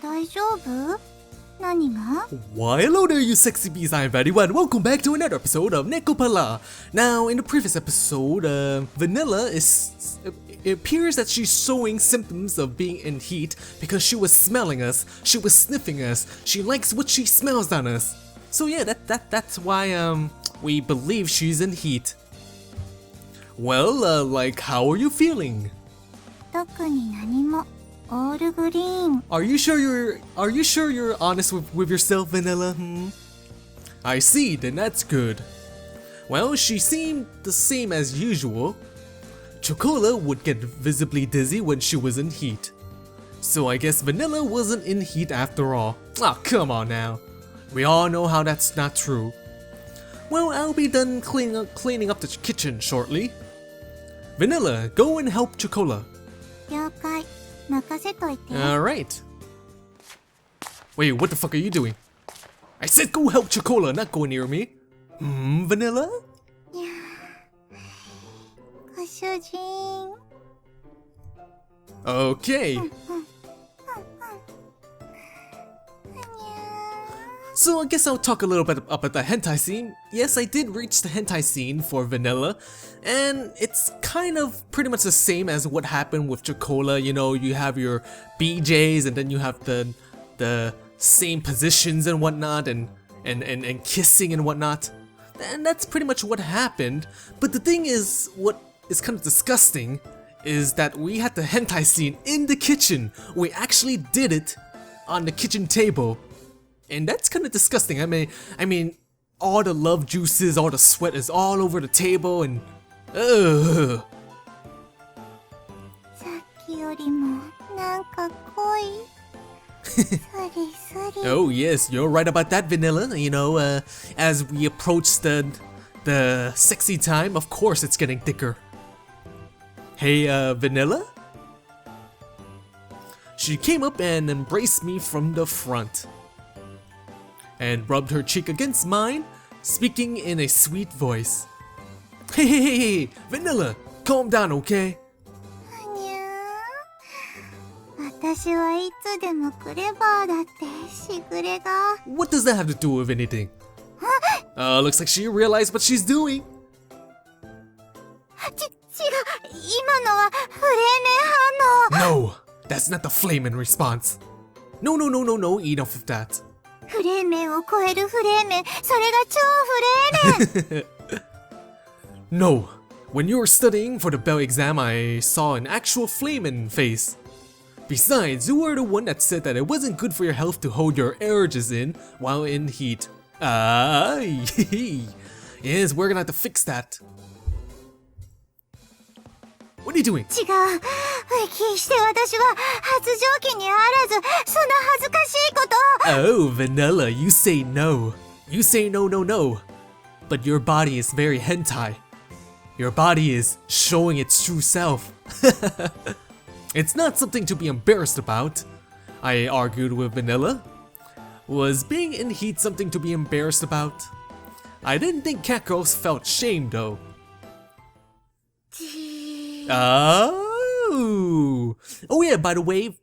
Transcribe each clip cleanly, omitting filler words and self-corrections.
大丈夫？何が？ Why, hello there, you sexy bees. I'm VatiWah, and welcome back to another episode of NEKOPARA. Now, in the previous episode, Vanilla it appears that she's showing symptoms of being in heat because she was smelling us, she was sniffing us, she likes what she smells on us. So yeah, that's why we believe she's in heat. Well, like, how are you feeling? 特に何も。オールグリーン。 Are you sure you're honest with yourself, Vanilla? I see, then that's good. Well, she seemed the same as usual. Chocola would get visibly dizzy when she was in heat. So I guess Vanilla wasn't in heat after all. Oh, come on now. We all know how that's not true. Well, I'll be done cleaning up the kitchen shortly. Vanilla, go and help Chocola. 了解。任せといて。 Alright. Wait, what the fuck are you doing? I said go help Chocola, not go near me. Vanilla? いやー、ご主人。 Okay. So I guess I'll talk a little bit about the hentai scene. Yes, I did reach the hentai scene for Vanilla, and it's kind of pretty much the same as what happened with Chocola. You know, you have your BJs and then you have the same positions and whatnot, and kissing and whatnot. And that's pretty much what happened. But the thing is, what is kind of disgusting is that we had the hentai scene in the kitchen. We actually did it on the kitchen table. And that's kind of disgusting. I mean, all the love juices, all the sweat is all over the table, and ugh. さっきよりもなんか濃い。そりそり。 Oh yes, you're right about that, Vanilla. You know, as we approach the sexy time, of course it's getting thicker. Hey, Vanilla? She came up and embraced me from the front and rubbed her cheek against mine, speaking in a sweet voice. Hey, Vanilla, calm down, okay? にゃー。私はいつでもクレバーだってしぐれが。 What does that have to do with anything? Looks like she realized what she's doing. 違う。今のはフレーメン反応。 No, that's not the flamin' response. No, enough of that. フレーメンを超えるフレーメン。それが超フレーメン。 No, when you were studying for the bell exam, I saw an actual flamin' face. Besides, you were the one that said that it wasn't good for your health to hold your urges in while in heat. Ah, yes, we're gonna have to fix that. What are you doing? 違う。決して私は発情期にあらず、そんな恥ずかしいことを。 Oh, Vanilla, you say no. You say no. But your body is very hentai. Your body is showing its true self. It's not something to be embarrassed about, I argued with Vanilla. Was being in heat something to be embarrassed about? I didn't think catgirls felt shame though. Oh yeah, by the way,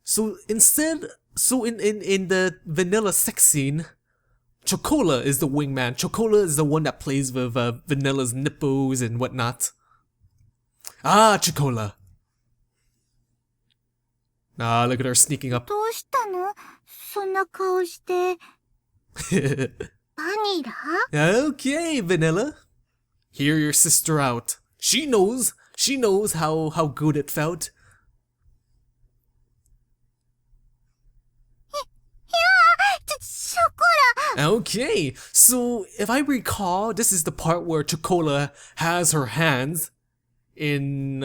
so in the Vanilla sex scene, Chocola is the wingman. Chocola is the one that plays with Vanilla's nipples and whatnot. Ah, Chocola. Ah, look at her sneaking up. どうしたの？そんな顔して。バニラ？ Okay, Vanilla. Hear your sister out. She knows how good it felt. Okay, so if I recall, this is the part where Chocola has her hands in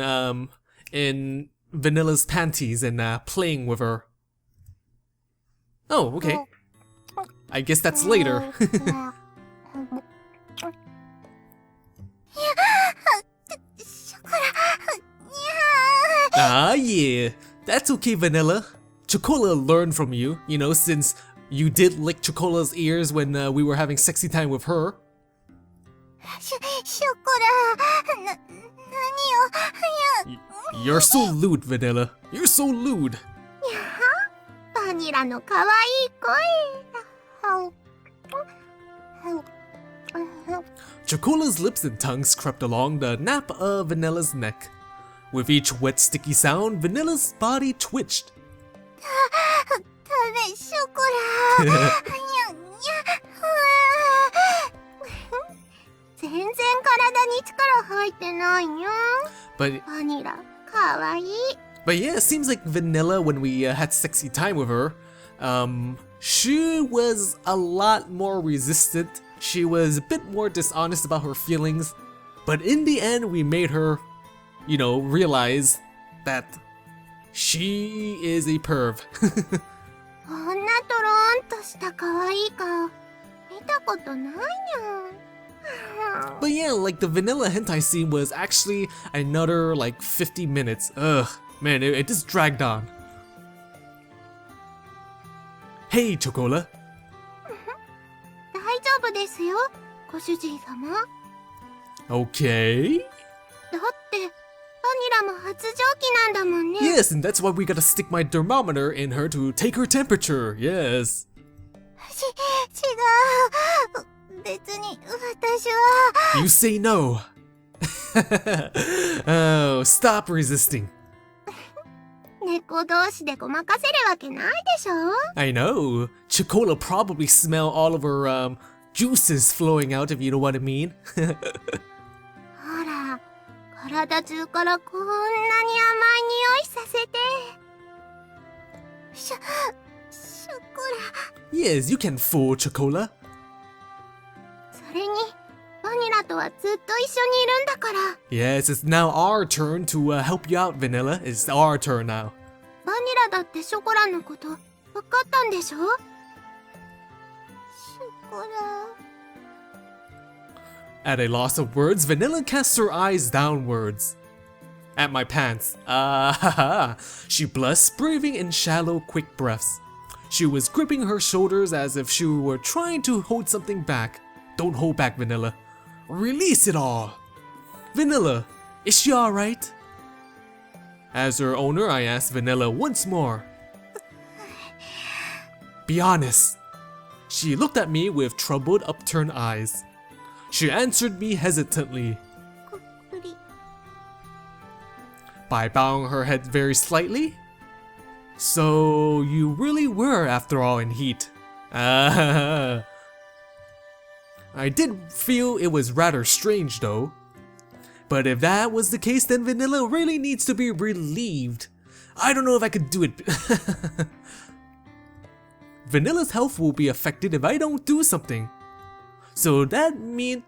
Vanilla's panties and playing with her. Oh, okay. I guess that's later. Ah, yeah. That's okay, Vanilla. Chocola learned from you, you know, since you did lick Chocola's ears when we were having sexy time with her. ショコラ、何を、 You're so lewd, Vanilla. You're so lewd. バニラの可愛い声。Chocola's lips and tongues crept along the nape of Vanilla's neck. With each wet, sticky sound, Vanilla's body twitched. 食べショコラ。全然体に力入ってないよ。 But バニラ、可愛い。 But yeah, it seems like Vanilla, when we had sexy time with her, she was a lot more resistant. She was a bit more dishonest about her feelings. But in the end, we made her, you know, realize that she is a perv. こんなトロンとした可愛い顔、見たことないよ。 But yeah, like the vanilla hentai scene was actually another like 50 minutes. Ugh, man, it just dragged on. Hey, Chocola. 大丈夫ですよ、ご主人様。だ Okay. ってバニラも発情期なんだもんね。 Yes, and that's why we gotta stick my thermometer in her to take her temperature. Yes. 違う。別に私は。 You say no. Oh, stop resisting. 猫同士でごまかせるわけないでしょ。 I know. Chocola probably smell all of her juices flowing out, if you know what I mean. ほら、体中からこんなに甘い匂いさせて。ショコラ。 Yes, you can fool Chocola. それに、バニラとはずっと一緒にいるんだから。 Yes, it's now our turn to help you out, Vanilla. It's our turn now. バニラだってショコラのこと分かったんでしょ。ショコラ。 At a loss of words, Vanilla cast her eyes downwards. At my pants. Ah, she blushed, breathing in shallow, quick breaths. She was gripping her shoulders as if she were trying to hold something back. Don't hold back, Vanilla. Release it all. Vanilla, is she alright? As her owner, I asked Vanilla once more. Be honest. She looked at me with troubled, upturned eyes. She answered me hesitantly こっくり。 by bowing her head very slightly. So you really were, after all, in heat. Ah. I did feel it was rather strange, though. But if that was the case, then Vanilla really needs to be relieved. I don't know if I could do it. Vanilla's health will be affected if I don't do something. So that meant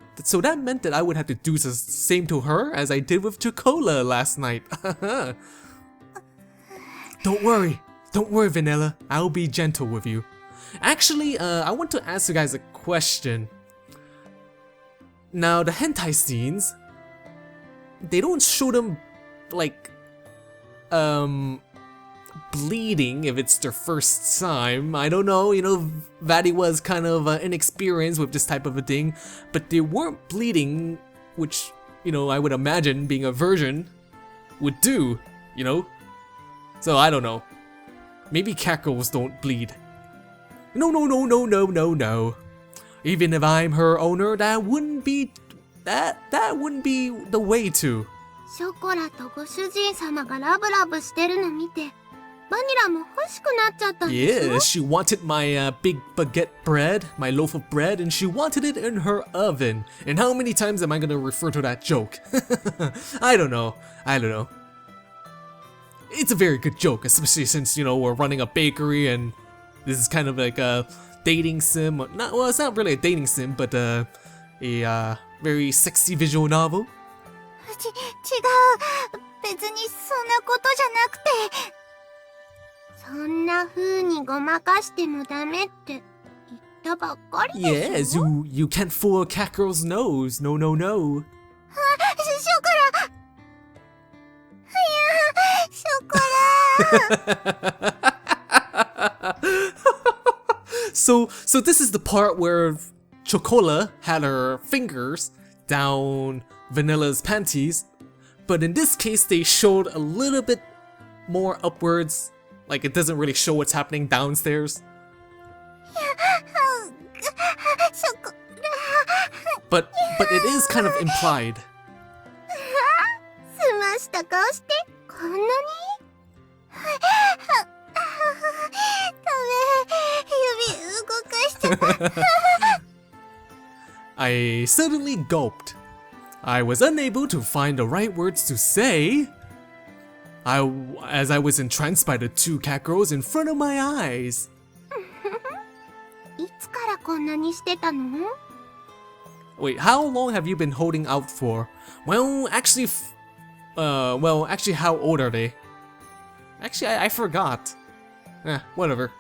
that I would have to do the same to her as I did with Chocola last night. Don't worry, Vanilla. I'll be gentle with you. Actually, I want to ask you guys a question. Now, the hentai scenes, they don't show them like bleeding if it's their first time. I don't know, you know, VatiWah is kind of inexperienced with this type of a thing, but they weren't bleeding, which, you know, I would imagine being a virgin would do, you know? So I don't know. Maybe catgirls don't bleed. No. Even if I'm her owner, that wouldn't be the way to. ショコラとご主人様がラブラブしてるの見て、バニラも欲しくなっちゃったんでしょ。 Yeah, she wanted my big baguette bread, my loaf of bread, and she wanted it in her oven. And how many times am I gonna refer to that joke? I don't know. It's a very good joke, especially since, you know, we're running a bakery and this is kind of like a dating sim. Well, it's not really a dating sim, but a very sexy visual novel. 違う。別にそんなことじゃなくて。そんな風にごまかしてもダメって言ったばっかりでしょ。 Yes, you can't fool a catgirl's nose. No. ショコラ。ショコラ。So this is the part where Chocola had her fingers down Vanilla's panties, but in this case they showed a little bit more upwards Like it doesn't really show what's happening downstairs. But it is kind of implied. すました顔してこんなにダメ、指動かしちゃった I suddenly gulped. I was unable to find the right words to say. As I was entranced by the two catgirls in front of my eyes. いつからこんなにしてたの Wait, how long have you been holding out for? Well, actually, how old are they? Actually, I forgot. Whatever.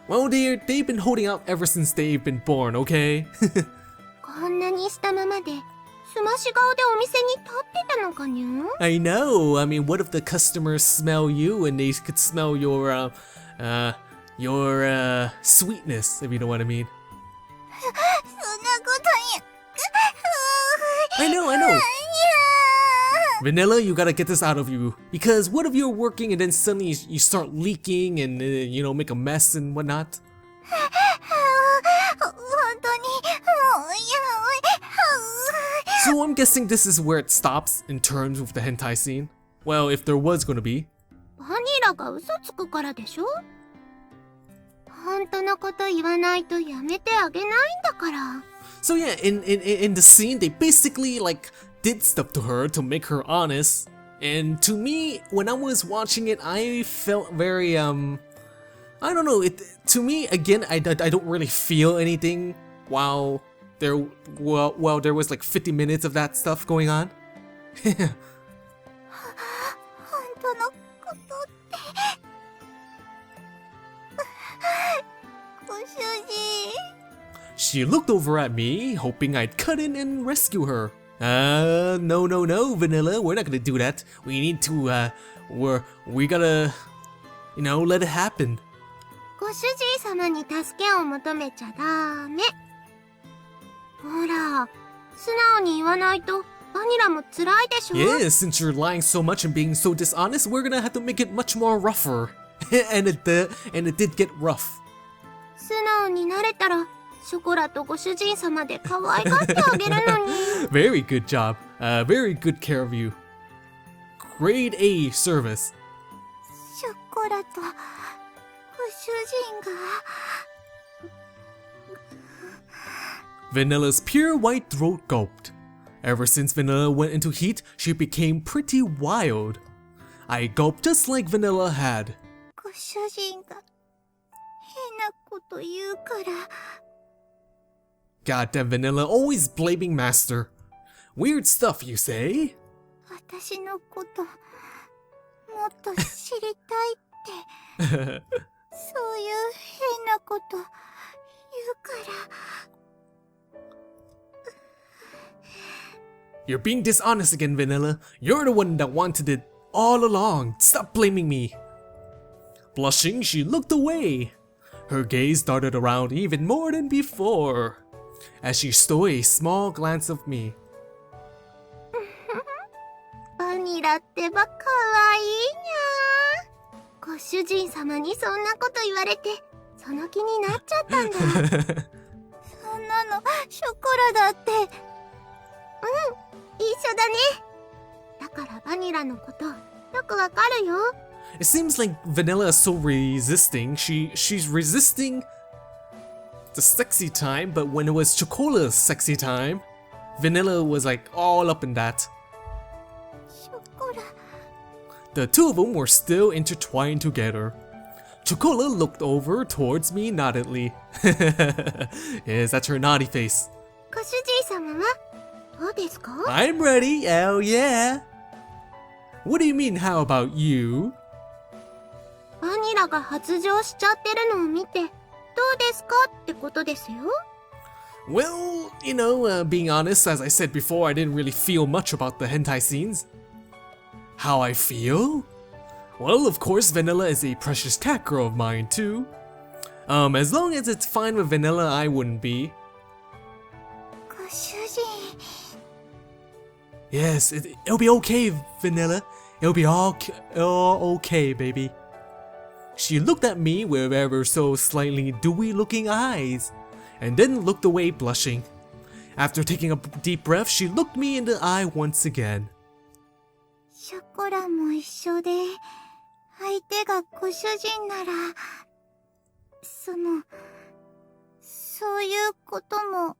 Well, they've been holding out ever since they've been born, okay? こんなにしたままですまし顔でお店に立ってたのかにゃ I know. I mean, what if the customers smell you and they could smell your sweetness, if you know what I mean? そんなことに I know. Vanilla, you gotta get this out of you. Because what if you're working and then suddenly you start leaking and, you know, make a mess and whatnot? 本当にもういや So I'm guessing this is where it stops in terms of the hentai scene. Well, if there was gonna be. バニラが嘘つくからでしょ本当のこと言わないとやめてあげないんだから So yeah, in the scene, they basically like did stuff to her to make her honest. And to me, when I was watching it, I felt very I don't know. To me, again, I don't really feel anything while there was like 50 minutes of that stuff going on. 本当のことってご主人 She looked over at me, hoping I'd cut in and rescue her. No, Vanilla, we're not gonna do that. We need to, we gotta, you know, let it happen. ご主人様に助けを求めちゃダメほら素直に言わないとバニラも辛いでしょ Yeah, since you're lying so much and being so dishonest, we're gonna have to make it much more rougher. and it did get rough. 素直になれたらショコラとご主人様で可愛がってあげるのに Very good job. Very good care of you. Grade A service. ショコラとご主人が Vanilla's pure white throat gulped. Ever since Vanilla went into heat, she became pretty wild. I gulped just like Vanilla had. ご主人が変なこと言うから Goddamn Vanilla, always blaming Master. Weird stuff, you say? 私のこともっと知りたいってそういう変なこと言うから You're being dishonest again, Vanilla. You're the one that wanted it all along. Stop blaming me. Blushing, she looked away. Her gaze darted around even more than before, as she stole a small glance of me. バニラってばかわいいにゃーご主人様にそんなこと言われてその気になっちゃったんだそんなのショコラだって一緒だねだからバニラのことよくわかるよ It seems like Vanilla is so resisting. She's resisting the sexy time, but when it was Chocola's sexy time, Vanilla was like all up in that. ショコラ The two of them were still intertwined together. Chocola looked over towards me noddedly. Yes, that's her naughty face. ご主人様はどうですか I'm ready, hell yeah! What do you mean, how about you? バニラが発情しちゃってるのを見てどうですかってことですよ Well, you know, being honest, as I said before, I didn't really feel much about the hentai scenes. How I feel? Well, of course, Vanilla is a precious cat girl of mine, too. As long as it's fine with Vanilla, I wouldn't be. ご主人 Yes, it'll be okay, Vanilla. It'll be all okay, baby. She looked at me with ever so slightly dewy looking eyes, and then looked away blushing. After taking a deep breath, she looked me in the eye once again. ショコラも一緒で、相手がご主人なら、そういうことも。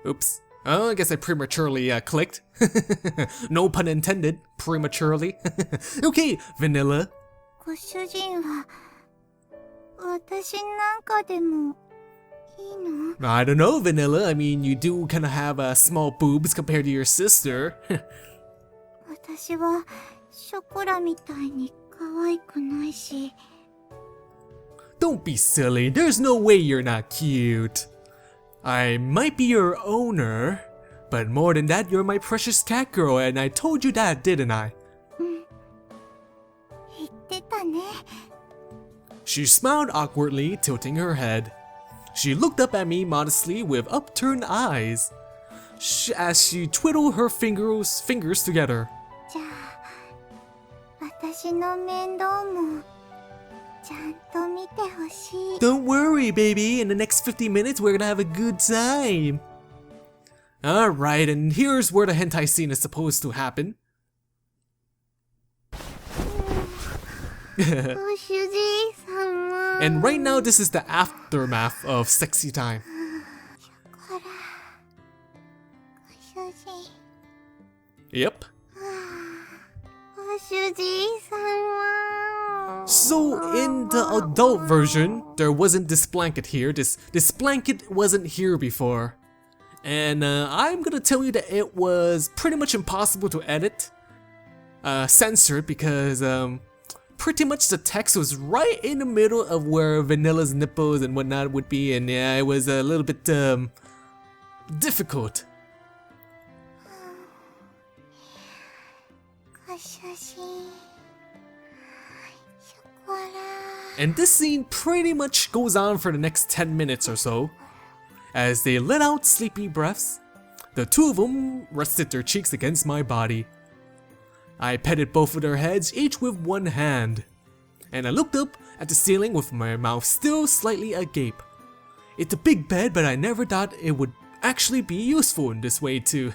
Oops. Oh, I guess I prematurely clicked. No pun intended. Prematurely. Okay, Vanilla. ご主人は、私なんかでもいいの？ I don't know, Vanilla. I mean, you do kind of have small boobs compared to your sister. 私はショコラみたいに可愛くないし。Don't be silly. There's no way you're not cute. I might be your owner, but more than that, you're my precious cat girl, and I told you that, didn't I? 言ってたね。She smiled awkwardly, tilting her head. She looked up at me modestly with upturned eyes, as she twiddled her fingers together. じゃあ、私の面倒もちゃんと見てほしい。Don't worry, baby. In the next 50 minutes, we're gonna have a good time. Alright, and here's where the hentai scene is supposed to happen. ご主人様。 And right now, this is the aftermath of sexy time. ショコラ。ご主人。 Yep. ご主人様。 So in the adult version, there wasn't this blanket here. This blanket wasn't here before. And I'm gonna tell you that it was pretty much impossible to edit. Censored because pretty much the text was right in the middle of where Vanilla's nipples and whatnot would be, and yeah, it was a little bit difficult. ご主人。ショコラ。 And this scene pretty much goes on for the next 10 minutes or so. As they let out sleepy breaths, the two of them rested their cheeks against my body. I petted both of their heads, each with one hand, and I looked up at the ceiling with my mouth still slightly agape. It's a big bed, but I never thought it would actually be useful in this way too.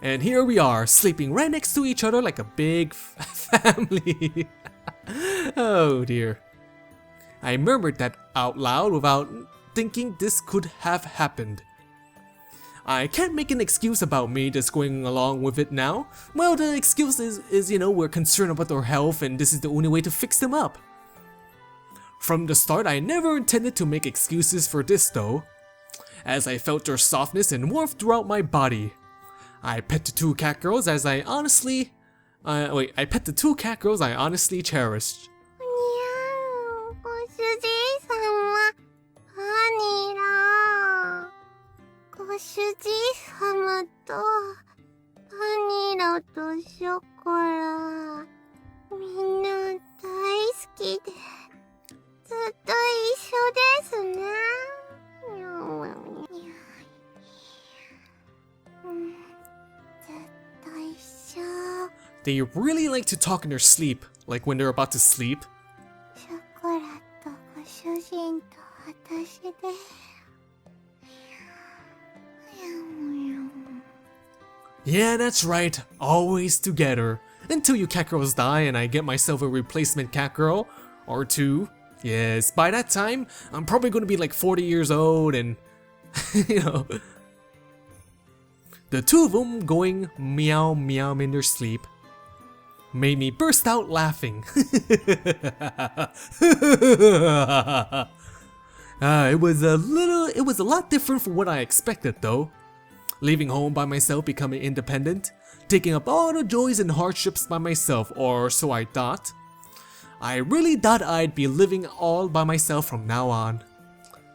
And here we are, sleeping right next to each other like a big family. Oh dear. I murmured that out loud without thinking this could have happened. I can't make an excuse about me just going along with it now. Well, the excuse is, you know, we're concerned about their health and this is the only way to fix them up. From the start, I never intended to make excuses for this though, as I felt their softness and warmth throughout my body. I pet the two cat girls as I honestly cherished. ご主人様。バニラ。ご主人様とバニラとショコラ。みんな大好きで、ずっと一緒ですね。ずっと一緒。 They really like to talk in their sleep, like when they're about to sleep. ショコラとご主人と私で。Yeah, that's right, always together. Until you cat girls die and I get myself a replacement cat girl, or two. Yes, by that time, I'm probably gonna be like 40 years old and, you know. The two of them going meow meow in their sleep made me burst out laughing. It was a lot different from what I expected though. Leaving home by myself, becoming independent, taking up all the joys and hardships by myself, or so I thought. I really thought I'd be living all by myself from now on.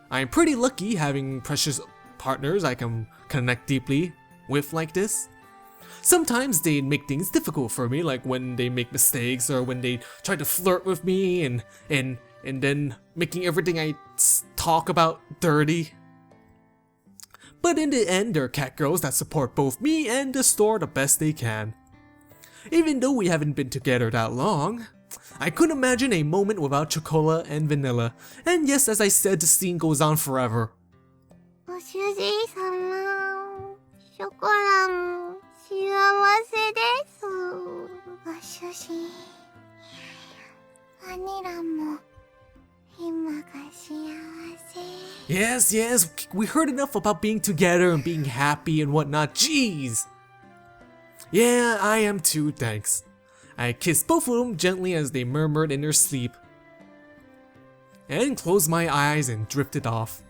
I'm pretty lucky having precious partners I can connect deeply with like this. Sometimes they make things difficult for me, like when they make mistakes or when they try to flirt with me and then making everything I talk about dirty. But in the end, they're cat girls that support both me and the store the best they can. Even though we haven't been together that long. I couldn't imagine a moment without Chocola and Vanilla. And yes, as I said, the scene goes on forever. ご主人様、ショコラも幸せです。ご主人、バニラも今が幸せ。 Yes, yes, we heard enough about being together and being happy and whatnot. Jeez. Yeah, I am too, thanks. I kissed both of them gently as they murmured in their sleep. And closed my eyes and drifted off.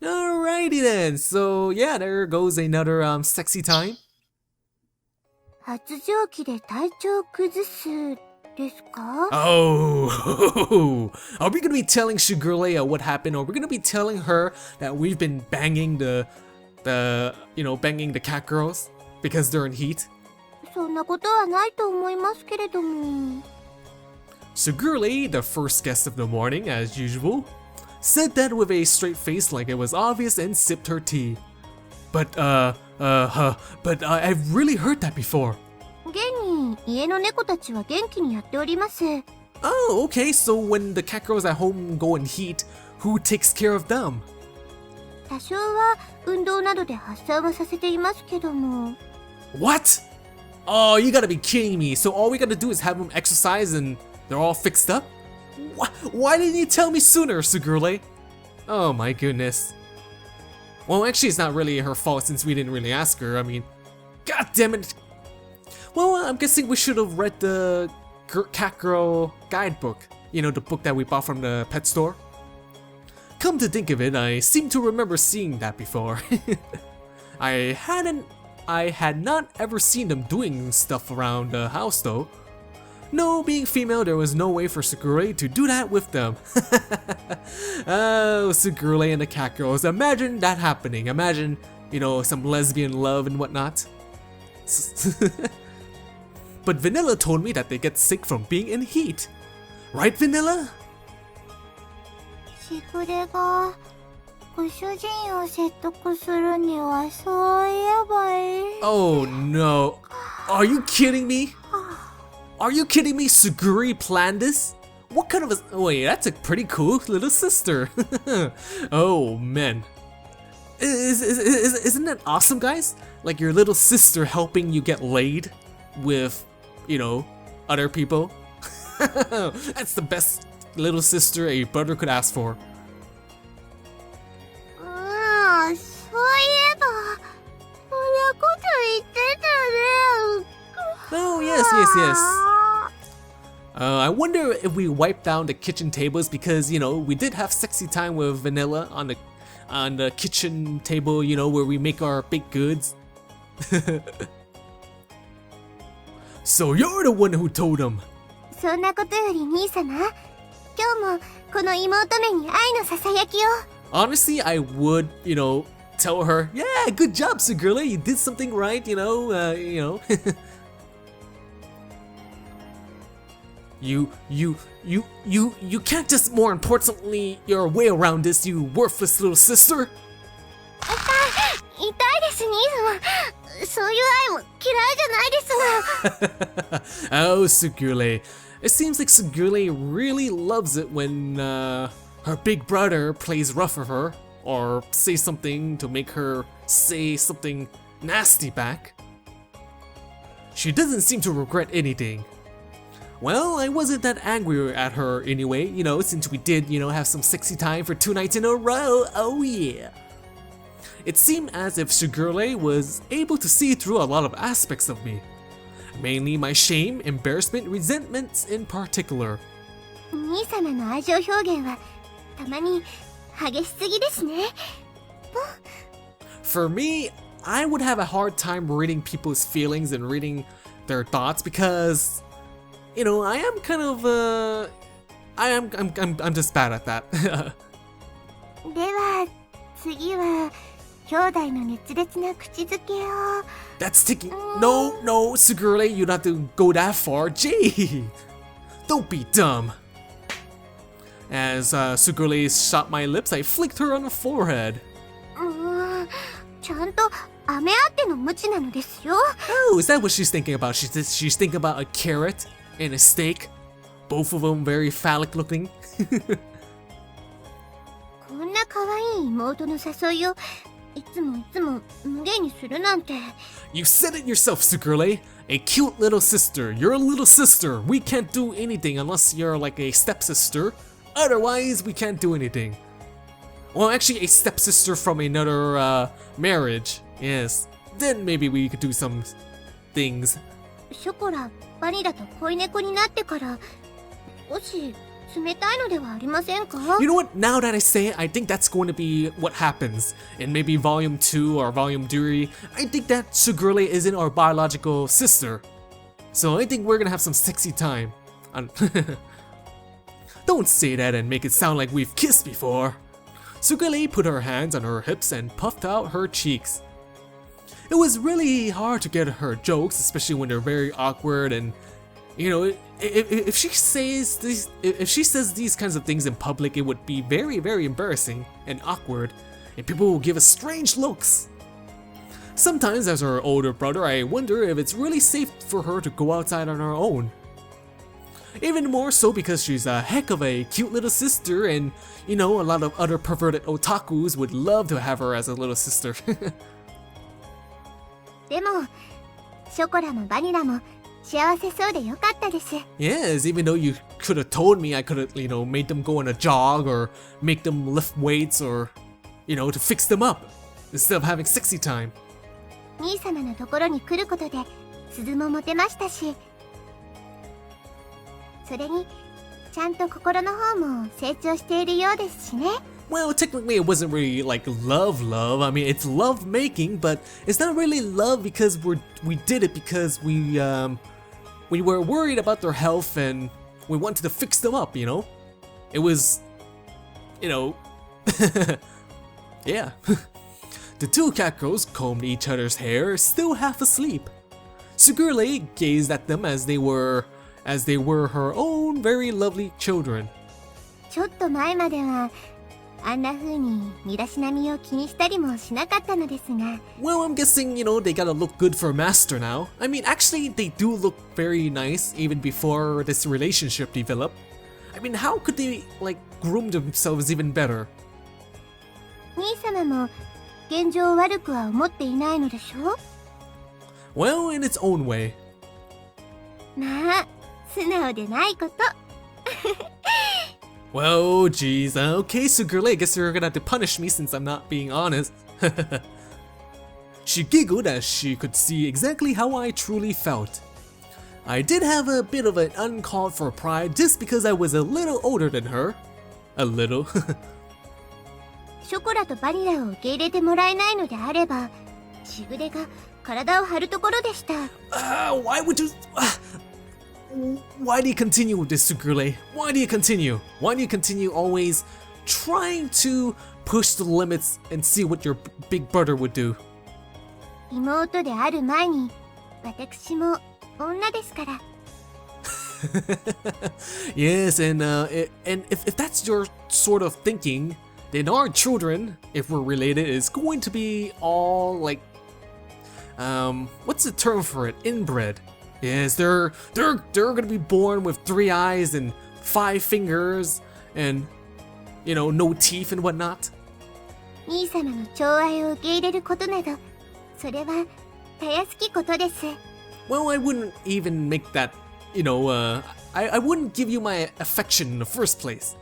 Alrighty then, so yeah, there goes another sexy time. 発情期で体調崩すですか? Oh, are we gonna be telling Suguru what happened, or we're gonna be telling her that we've been banging the catgirls because they're in heat? そんなことはないと思いますけれども。Suguru, the first guest of the morning, as usual, said that with a straight face like it was obvious and sipped her tea. But I've really heard that before. 現に家の猫たちは元気にやっております。Oh, okay, so when the catgirls at home go in heat, who takes care of them? 多少は運動などで発散はさせていますけども。What? Oh, you gotta be kidding me. So all we gotta do is have them exercise and they're all fixed up? Why didn't you tell me sooner, Suguru? Oh my goodness. Well, actually it's not really her fault since we didn't really ask her. I mean, god damn it. Well, I'm guessing we should have read the Catgirl guidebook. You know, the book that we bought from the pet store. Come to think of it, I seem to remember seeing that before. I had not ever seen them doing stuff around the house though. No, being female, there was no way for Suguru to do that with them. Oh, Suguru and the catgirls. Imagine that happening. Imagine, you know, some lesbian love and whatnot. But Vanilla told me that they get sick from being in heat. Right, Vanilla? しぐれがご主人を説得するにはそう言えばいい。 Oh no. Are you kidding me? Are you kidding me? Suguru planned this? What kind of a... Wait, that's a pretty cool little sister. Oh man. Isn't that awesome, guys? Like your little sister helping you get laid with, you know, other people. That's the best little sister a brother could ask for. そういえばそんなこと言ってたね。 Oh yes, yes, yes. I wonder if we wiped down the kitchen tables because, you know, we did have sexy time with Vanilla on the kitchen table, you know, where we make our baked goods. So you're the one who told him. そんなことより兄様、今日もこの妹めに愛のささやきを。 Honestly, I would, you know, tell her, yeah, good job, Suguru, you did something right, you know. You can't just, more importantly, your way around this, you worthless little sister. 痛いです兄様。そういう愛も嫌いじゃないですわ。 Oh, Suguru. It seems like Suguru really loves it when her big brother plays rough with her or say something to make her say something nasty back. She doesn't seem to regret anything. Well, I wasn't that angry at her anyway, you know, since we did, you know, have some sexy time for 2 nights in a row. Oh yeah. It seemed as if Suguru was able to see through a lot of aspects of me. Mainly my shame, embarrassment, resentments in particular. 兄様の愛情表現はたまに激しすぎですね。 For me, I would have a hard time reading people's feelings and reading their thoughts because, you know, I am kind of I'm just bad at that. では次は兄弟の熱烈な口づけを。 That's taking... No, Suguru, you don't have to go that far. Gee, don't be dumb. As Suguru shot my lips, I flicked her on the forehead. ちゃんと飴あってのムチなのですよ。 Oh, is that what she's thinking about? She's thinking about a carrot and a steak. Both of them very phallic looking. こんな可愛い妹の誘いをいつも無限にするなんて。 You said it yourself, Suguru. A cute little sister. You're a little sister. We can't do anything unless you're like a stepsister. Otherwise, we can't do anything. Well, actually, a stepsister from another marriage. Yes. Then maybe we could do some things. ショコラ、バニラと恋猫になってから少し冷たいのではありませんか？ You know what? Now that I say it, I think that's going to be what happens in maybe Volume 2 or Volume 3. I think that Suguru isn't our biological sister. So I think we're gonna have some sexy time. Don't say that and make it sound like we've kissed before. Suguru put her hands on her hips and puffed out her cheeks. It was really hard to get her jokes, especially when they're very awkward and, you know, if she says these kinds of things in public, it would be very, very embarrassing and awkward, and people will give us strange looks. Sometimes, as her older brother, I wonder if it's really safe for her to go outside on her own. Even more so because she's a heck of a cute little sister, and, you know, a lot of other perverted otakus would love to have her as a little sister. でもショコラもバニラも幸せそうでよかったです。 Yes, even though you could have told me I could have, you know, made them go on a jog or make them lift weights or, you know, to fix them up instead of having sexy time. 兄様のところに来ることで鈴も持てましたし、それにちゃんと心の方も成長しているようですしね。 Well, technically it wasn't really like love. I mean, it's love making, but it's not really love because we did it because we were worried about their health and we wanted to fix them up, you know? It was, you know, yeah. The two catgirls combed each other's hair, still half asleep. Suguru gazed at them as they were her own very lovely children. ちょっと前まではあんな風に身だしなみを気にしたりもしなかったのですが。 Well, I'm guessing, you know, they gotta look good for a master now. I mean, actually, they do look very nice even before this relationship developed. I mean, how could they, like, groom themselves even better? 兄様も現状悪くは思っていないのでしょ？ Well, in its own way. まあ、素直でないこと。Well, geez, okay, Suguru, I guess you're gonna have to punish me since I'm not being honest. She giggled as she could see exactly how I truly felt. I did have a bit of an uncalled for pride just because I was a little older than her. A little. ショコラとバニラを受け入れてもらえないのであれば、しぐれが体を張るところでした。Why would you... Why do you continue with this, Suguru? Why do you continue? Why do you continue always trying to push the limits and see what your big brother would do? 妹である前に、私も女ですから。Yes, and if that's your sort of thinking, then our children, if we're related, is going to be all like, what's the term for it? Inbred. Yes, they're gonna be born with 3 eyes and 5 fingers and, you know, no teeth and whatnot. 兄様の寵愛を受け入れることなど、それはたやすきことです。 Well, I wouldn't even make that, you know, I wouldn't give you my affection in the first place.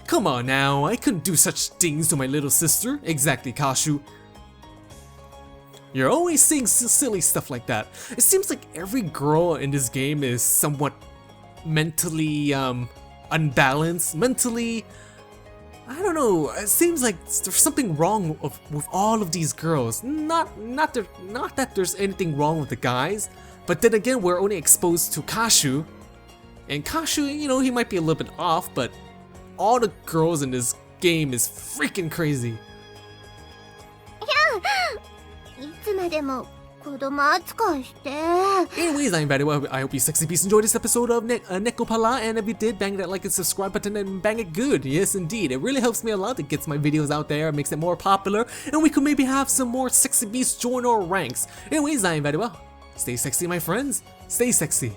Come on now, I couldn't do such things to my little sister. Exactly, Kashou. You're always saying silly stuff like that. It seems like every girl in this game is somewhat mentally unbalanced, mentally, I don't know, it seems like there's something wrong with all of these girls. Not that there's anything wrong with the guys, but then again, we're only exposed to Kashou. And Kashou, you know, he might be a little bit off, but all the girls in this game is freaking crazy. いつまでも子供扱いして。 Anyways, I'm VatiWah. I hope you sexy beasts enjoyed this episode of NEKOPARA, and if you did, bang that like and subscribe button and bang it good. Yes, indeed. It really helps me a lot. It gets my videos out there, makes it more popular, and we could maybe have some more sexy beasts join our ranks. Anyways, I'm VatiWah. Stay sexy, my friends. Stay sexy.